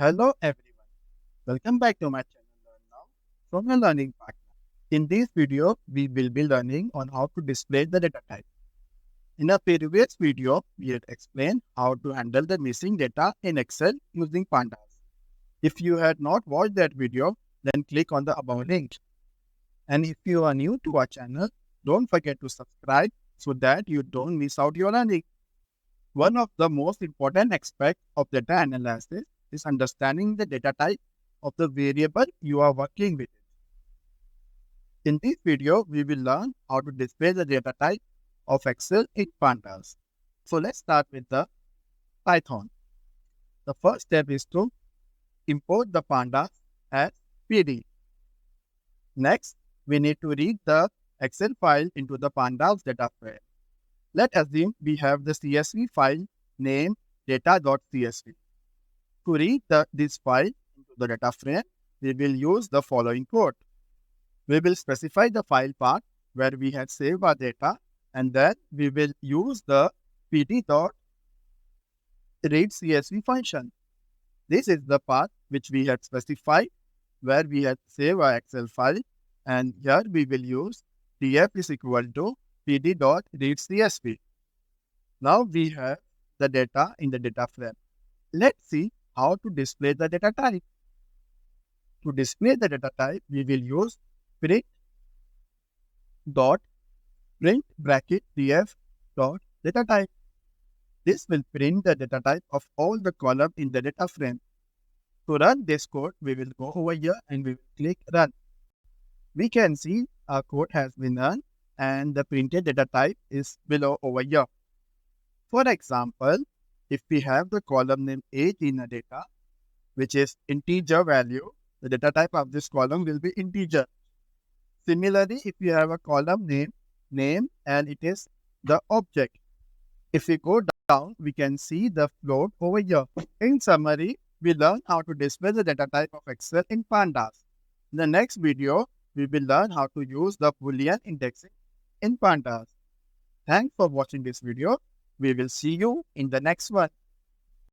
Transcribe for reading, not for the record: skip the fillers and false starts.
Hello everyone, welcome back to my channel Learn Now from your learning partner. In this video, we will be learning on how to display the data type. In a previous video, we had explained how to handle the missing data in Excel using Pandas. If you had not watched that video, then click on the above link. And if you are new to our channel, don't forget to subscribe so that you don't miss out your learning. One of the most important aspects of data analysis is understanding the data type of the variable you are working with. In this video, we will learn how to display the data type of Excel in Pandas. So let's start with the Python. The first step is to import the Pandas as PD. Next, we need to read the Excel file into the Pandas data frame. Let's assume we have the CSV file named data.csv. To read this file into the data frame, we will use the following code. We will specify the file path where we had saved our data, and then we will use the pd.readCSV function. This is the path which we had specified where we had saved our Excel file, and here we will use df is equal to pd.readCSV. Now we have the data in the data frame. Let's see how to display the data type. To display the data type, we will use print bracket df.data type. This will print the data type of all the columns in the data frame. To run this code, we will go over here and we will click run. We can see our code has been run and the printed data type is below over here. For example, if we have the column name age in the data, which is integer value, the data type of this column will be integer. Similarly, if you have a column name and it is the object. If we go down, we can see the float over here. In summary, we learn how to display the data type of Excel in Pandas. In the next video, we will learn how to use the Boolean indexing in Pandas. Thanks for watching this video. We will see you in the next one.